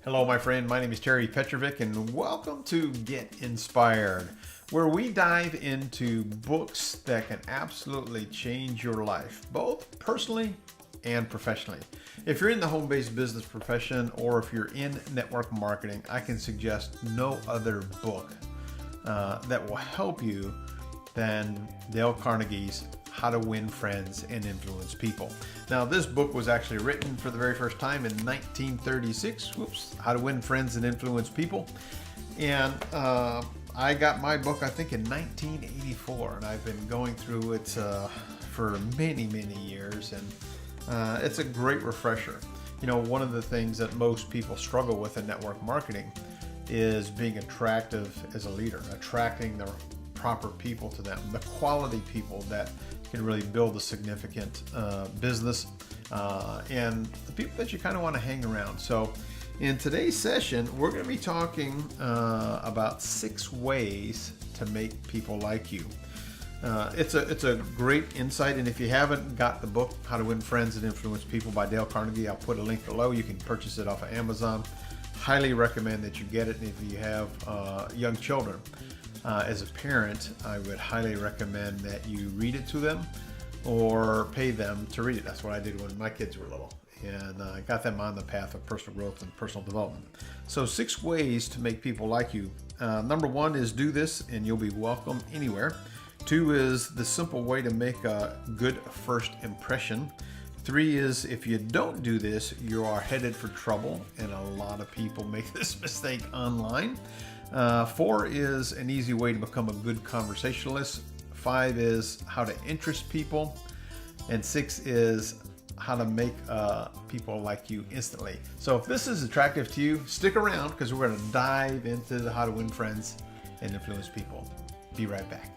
Hello, my friend. My name is Terry Petrovick, and welcome to Get Inspired, where we dive into books that can absolutely change your life, both personally and professionally. If you're in the home-based business profession or if you're in network marketing, I can suggest no other book that will help you than Dale Carnegie's How to Win Friends and Influence People. Now, this book was actually written for the very first time in 1936. How to Win Friends and Influence People. And I got my book, I think, in 1984, and I've been going through it for many, many years, and it's a great refresher. You know, one of the things that most people struggle with in network marketing is being attractive as a leader, attracting the proper people to them, the quality people that can really build a significant business, and the people that you kind of want to hang around. So in today's session, we're going to be talking about 6 ways to make people like you. It's a great insight, and if you haven't got the book, How to Win Friends and Influence People by Dale Carnegie, I'll put a link below. You can purchase it off of Amazon. Highly recommend that you get it. And if you have young children, as a parent, I would highly recommend that you read it to them or pay them to read it. That's what I did when my kids were little, and I got them on the path of personal growth and personal development. So 6 ways to make people like you. Number 1 is do this and you'll be welcome anywhere. 2 is the simple way to make a good first impression. 3 is if you don't do this, you are headed for trouble, and a lot of people make this mistake online. 4 is an easy way to become a good conversationalist. 5 is how to interest people. And 6 is how to make people like you instantly. So if this is attractive to you, stick around, because we're going to dive into the how to win friends and influence people. Be right back.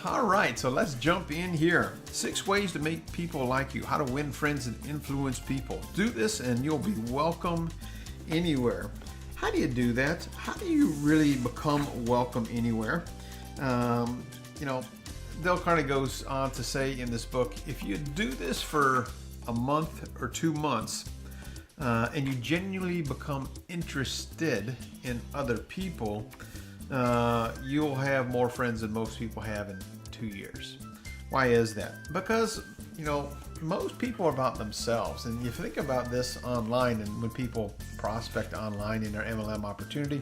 Alright, so let's jump in here. 6 ways to make people like you. How to win friends and influence people. Do this and you'll be welcome anywhere. How do you do that? How do you really become welcome anywhere? You know, Dale Carnegie goes on to say in this book, if you do this for a month or 2 months, and you genuinely become interested in other people, you'll have more friends than most people have in 2 years. Why is that? Because, you know, most people are about themselves. And you think about this online, and when people prospect online in their MLM opportunity,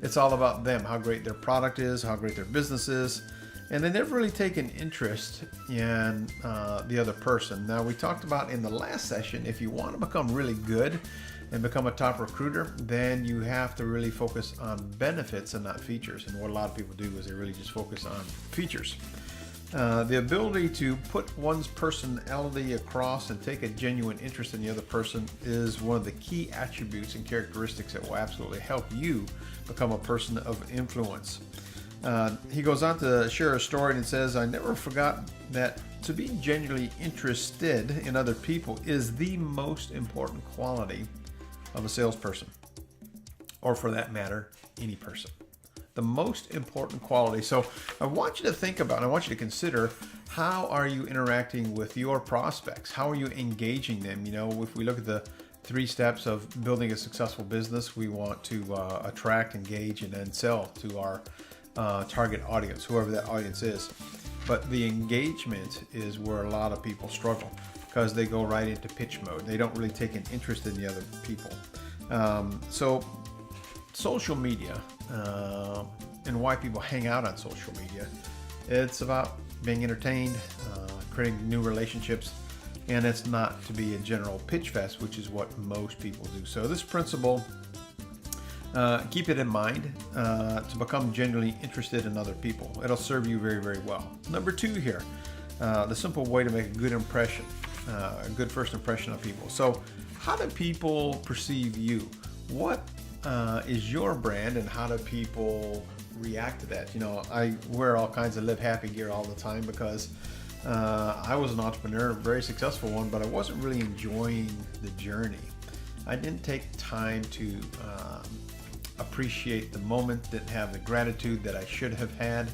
it's all about them, how great their product is, how great their business is, and they never really take an interest in the other person. Now, we talked about in the last session, if you want to become really good and become a top recruiter, then you have to really focus on benefits and not features. And what a lot of people do is they really just focus on features. The ability to put one's personality across and take a genuine interest in the other person is one of the key attributes and characteristics that will absolutely help you become a person of influence. He goes on to share a story and says, I never forgot that to be genuinely interested in other people is the most important quality of a salesperson, or for that matter, any person. The most important quality. So I want you to think about, I want you to consider, how are you interacting with your prospects? How are you engaging them? You know, if we look at the 3 steps of building a successful business, we want to attract, engage, and then sell to our target audience, whoever that audience is. But the engagement is where a lot of people struggle, because they go right into pitch mode. They don't really take an interest in the other people. So social media, and why people hang out on social media, it's about being entertained, creating new relationships, and it's not to be a general pitch fest, which is what most people do. So this principle, keep it in mind to become genuinely interested in other people. It'll serve you very, very well. Number 2 here, the simple way to make a good impression, a good first impression of people. So how do people perceive you? What is your brand, and how do people react to that? You know, I wear all kinds of live happy gear all the time because I was an entrepreneur, a very successful one, but I wasn't really enjoying the journey. I didn't take time to appreciate the moment, didn't have the gratitude that I should have had.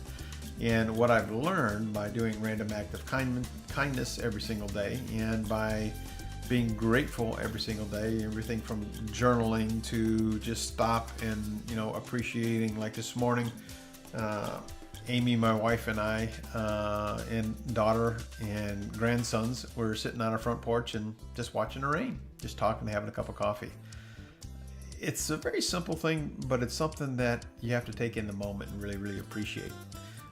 And what I've learned by doing random act of kindness every single day, and by being grateful every single day, everything from journaling to just stop and, appreciating, like this morning, Amy, my wife, and I, and daughter and grandsons were sitting on our front porch and just watching the rain, just talking, having a cup of coffee. It's a very simple thing, but it's something that you have to take in the moment and really, really appreciate.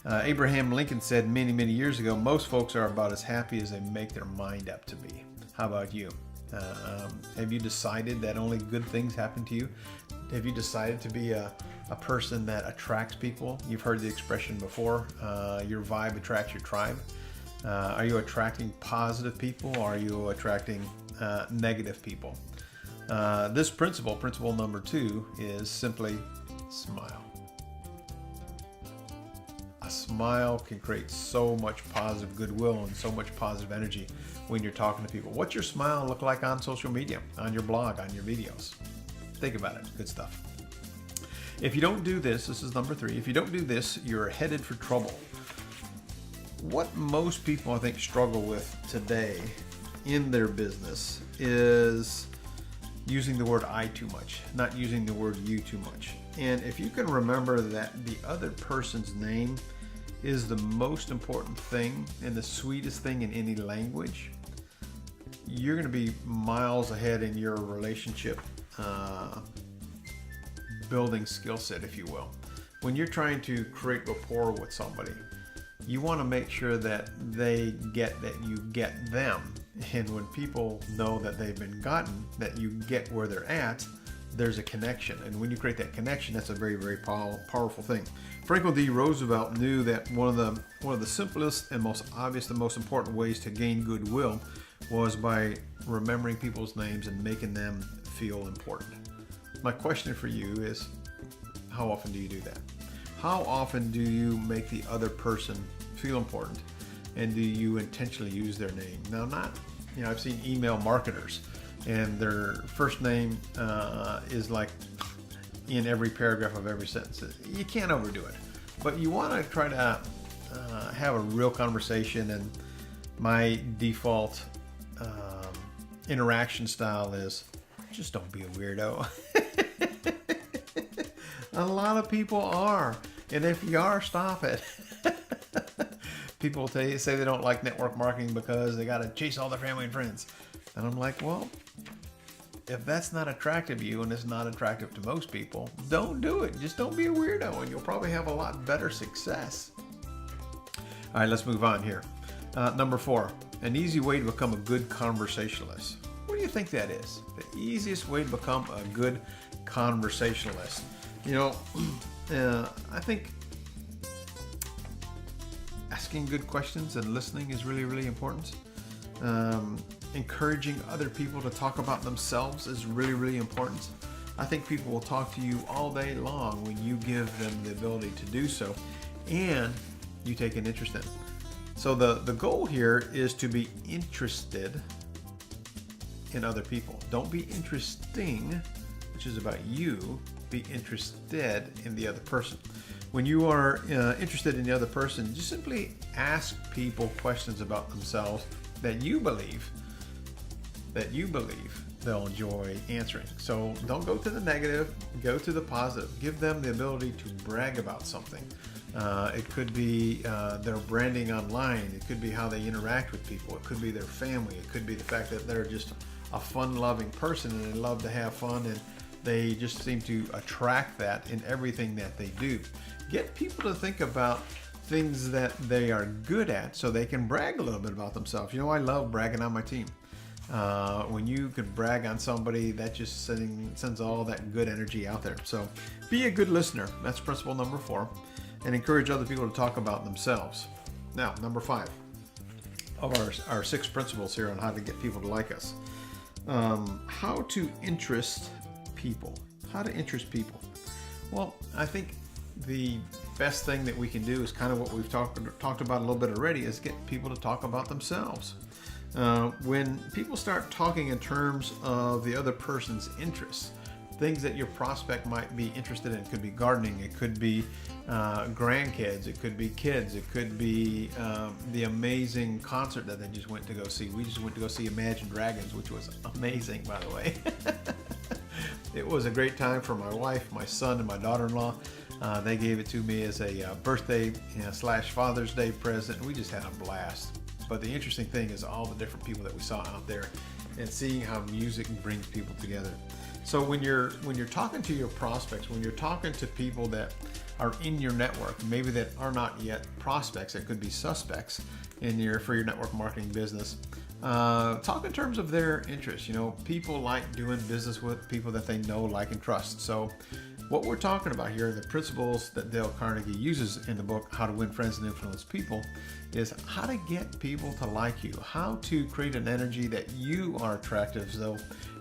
Abraham Lincoln said many, many years ago, most folks are about as happy as they make their mind up to be. How about you? Have you decided that only good things happen to you? Have you decided to be a person that attracts people? You've heard the expression before, your vibe attracts your tribe. Are you attracting positive people, or are you attracting negative people? This principle number 2, is simply smile. A smile can create so much positive goodwill and so much positive energy when you're talking to people. What's your smile look like on social media, on your blog, on your videos? Think about it. Good stuff. If you don't do this is number 3. If you don't do this, you're headed for trouble. What most people, I think, struggle with today in their business is using the word I too much, not using the word you too much. And if you can remember that the other person's name is the most important thing and the sweetest thing in any language, you're going to be miles ahead in your relationship building skill set, if you will. When you're trying to create rapport with somebody, you want to make sure that they get that you get them. And when people know that they've been gotten, that you get where they're at, there's a connection. And when you create that connection, that's a very, very powerful thing. Franklin D. Roosevelt knew that one of the simplest and most obvious and most important ways to gain goodwill was by remembering people's names and making them feel important. My question for you is, how often do you do that? How often do you make the other person feel important, and do you intentionally use their name? Now, I've seen email marketers, and their first name is like in every paragraph of every sentence. You can't overdo it, but you want to try to have a real conversation. And my default interaction style is just don't be a weirdo. A lot of people are, and if you are, stop it. People say they don't like network marketing because they got to chase all their family and friends. And I'm like, well, if that's not attractive to you and it's not attractive to most people, don't do it. Just don't be a weirdo, and you'll probably have a lot better success. All right, let's move on here. Number 4, an easy way to become a good conversationalist. What do you think that is? The easiest way to become a good conversationalist. I think asking good questions and listening is really, really important. Encouraging other people to talk about themselves is really, really important. I think people will talk to you all day long when you give them the ability to do so, and you take an interest in it. So the goal here is to be interested in other people. Don't be interesting, which is about you. Be interested in the other person. When you are interested in the other person, just simply ask people questions about themselves that you believe they'll enjoy answering. So don't go to the negative, go to the positive. Give them the ability to brag about something. It could be their branding online. It could be how they interact with people. It could be their family. It could be the fact that they're just a fun-loving person and they love to have fun, and they just seem to attract that in everything that they do. Get people to think about things that they are good at so they can brag a little bit about themselves. I love bragging on my team. When you can brag on somebody, that just sends all that good energy out there. So be a good listener. That's principle number 4. And encourage other people to talk about themselves. Now, number 5 of our 6 principles here on how to get people to like us. How to interest people. How to interest people. Well, I think the best thing that we can do is kind of what we've talked about a little bit already, is get people to talk about themselves. When people start talking in terms of the other person's interests, things that your prospect might be interested in. It could be gardening, it could be grandkids, it could be kids, it could be the amazing concert that they just went to go see. We just went to go see Imagine Dragons, which was amazing, by the way. It was a great time for my wife, my son, and my daughter-in-law. They gave it to me as a birthday / Father's Day present. We just had a blast. But the interesting thing is all the different people that we saw out there and seeing how music brings people together. So when you're talking to your prospects, when you're talking to people that are in your network, maybe that are not yet prospects, that could be suspects for your network marketing business, talk in terms of their interests. People like doing business with people that they know, like, and trust. So what we're talking about here, the principles that Dale Carnegie uses in the book, How to Win Friends and Influence People, is how to get people to like you, how to create an energy that you are attractive so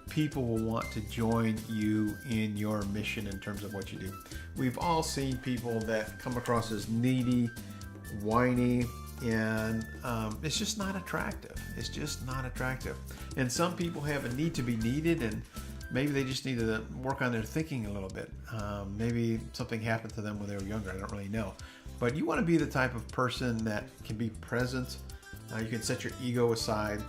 people will want to join you in your mission in terms of what you do. We've all seen people that come across as needy, whiny, and it's just not attractive. It's just not attractive. And some people have a need to be needed, and maybe they just need to work on their thinking a little bit. Maybe something happened to them when they were younger. I don't really know. But you want to be the type of person that can be present. You can set your ego aside.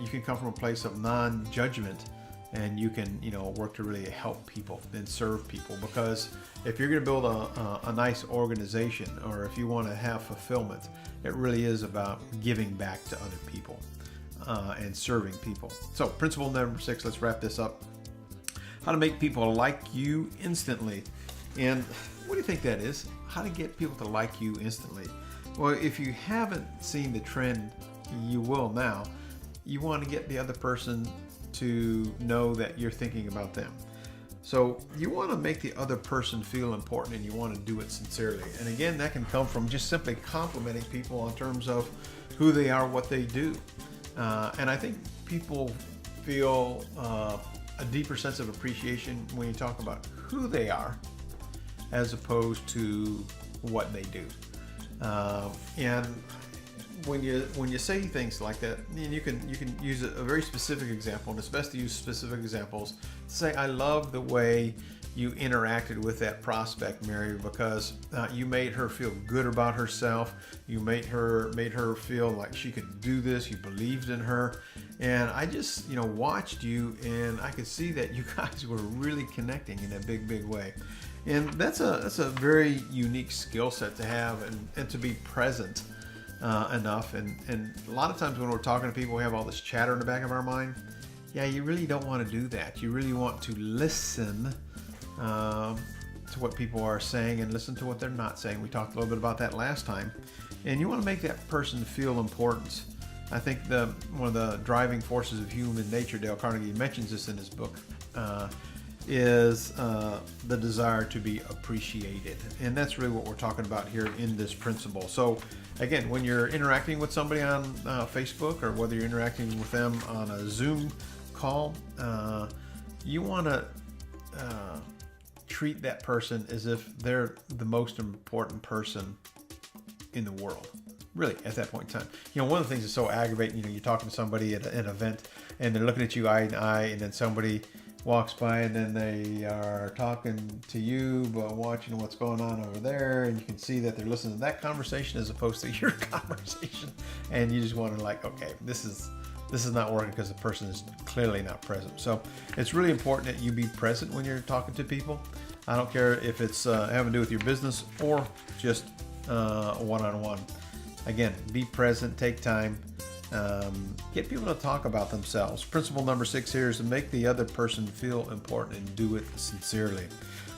You can come from a place of non-judgment, and you can, work to really help people and serve people. Because if you're going to build a nice organization, or if you want to have fulfillment, it really is about giving back to other people and serving people. So principle number 6, let's wrap this up. How to make people like you instantly. And what do you think that is? How to get people to like you instantly? Well, if you haven't seen the trend, you will now. You want to get the other person to know that you're thinking about them. So you want to make the other person feel important, and you want to do it sincerely. And again, that can come from just simply complimenting people in terms of who they are, what they do. And I think people feel a deeper sense of appreciation when you talk about who they are as opposed to what they do. And when you say things like that, and you can use a very specific example, and it's best to use specific examples. Say, I love the way you interacted with that prospect, Mary, because you made her feel good about herself. You made her feel like she could do this. You believed in her, and I just watched you, and I could see that you guys were really connecting in a big way. And that's a very unique skill set to have, and to be present enough. And a lot of times when we're talking to people, we have all this chatter in the back of our mind. Yeah, you really don't want to do that. You really want to listen to what people are saying and listen to what they're not saying. We talked a little bit about that last time. And you want to make that person feel important. I think one of the driving forces of human nature, Dale Carnegie mentions this in his book, is the desire to be appreciated. And that's really what we're talking about here in this principle. So again, when you're interacting with somebody on Facebook, or whether you're interacting with them on a Zoom call, you want to treat that person as if they're the most important person in the world. Really, at that point in time. One of the things that's so aggravating, you're talking to somebody at an event, and they're looking at you eye to eye, and then somebody walks by, and then they are talking to you but watching what's going on over there, and you can see that they're listening to that conversation as opposed to your conversation, and you just want to okay, this is not working because the person is clearly not present. So it's really important that you be present when you're talking to people. I don't care if it's having to do with your business or just one-on-one. Again, be present, take time, get people to talk about themselves. Principle number 6 here is to make the other person feel important and do it sincerely.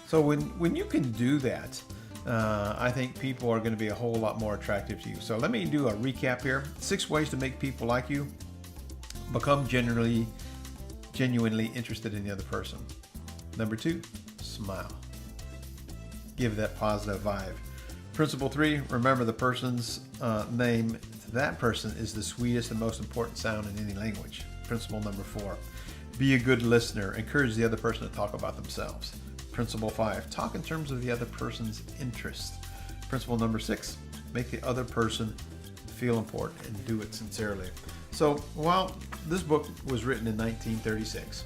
So when you can do that, I think people are going to be a whole lot more attractive to you. So let me do a recap here. 6 ways to make people like you. Become genuinely interested in the other person. Number 2, smile. Give that positive vibe. Principle 3, remember the person's name to that person is the sweetest and most important sound in any language. Principle number 4, be a good listener. Encourage the other person to talk about themselves. Principle 5, talk in terms of the other person's interest. Principle number 6, make the other person feel important and do it sincerely. So while this book was written in 1936,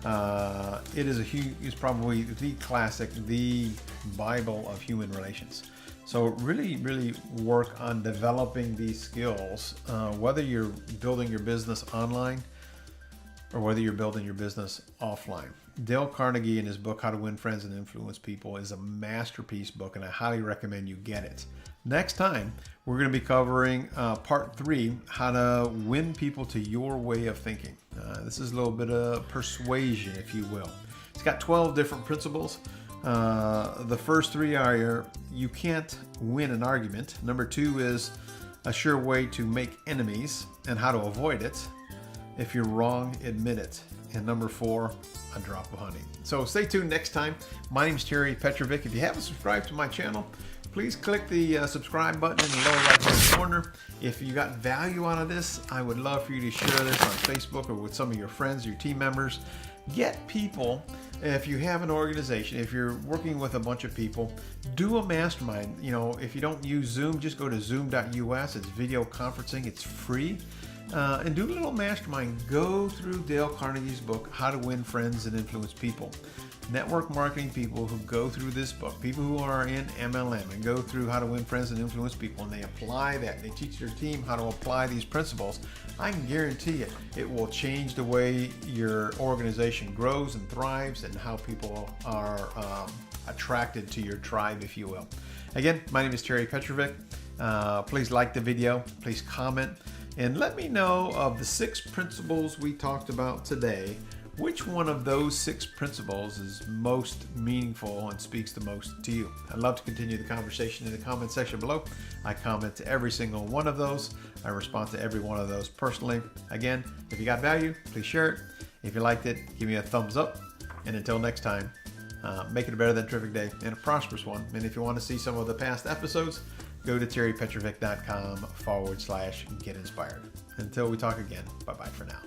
It is probably the classic, the Bible of human relations. So really work on developing these skills, whether you're building your business online or whether you're building your business offline. Dale Carnegie in his book, How to Win Friends and Influence People, is a masterpiece book, and I highly recommend you get it. Next time, we're going to be covering part 3, how to win people to your way of thinking. This is a little bit of persuasion, if you will. It's got 12 different principles. The first 3 are you can't win an argument. Number 2 is a sure way to make enemies and how to avoid it. If you're wrong, admit it. And number 4, a drop of honey. So stay tuned next time. My name is Terry Petrovick. If you haven't subscribed to my channel, please click the subscribe button in the lower right hand corner. If you got value out of this, I would love for you to share this on Facebook or with some of your friends, your team members. Get people, if you have an organization, if you're working with a bunch of people, do a mastermind. You know, if you don't use Zoom, just go to zoom.us. It's video conferencing. It's free. And do a little mastermind. Go through Dale Carnegie's book, How to Win Friends and Influence People. Network marketing people who go through this book, people who are in MLM and go through How to Win Friends and Influence People, and they apply that. They teach their team how to apply these principles. I can guarantee you, it will change the way your organization grows and thrives and how people are attracted to your tribe, if you will. Again, my name is Terry Petrovick. Please like the video. Please comment. And let me know of the 6 principles we talked about today, which one of those 6 principles is most meaningful and speaks the most to you. I'd love to continue the conversation in the comment section below. I comment to every single one of those. I respond to every one of those personally. Again, if you got value, please share it. If you liked it, give me a thumbs up. And until next time, make it a better than terrific day and a prosperous one. And if you want to see some of the past episodes, go to terrypetrovick.com/get inspired. Until we talk again, bye-bye for now.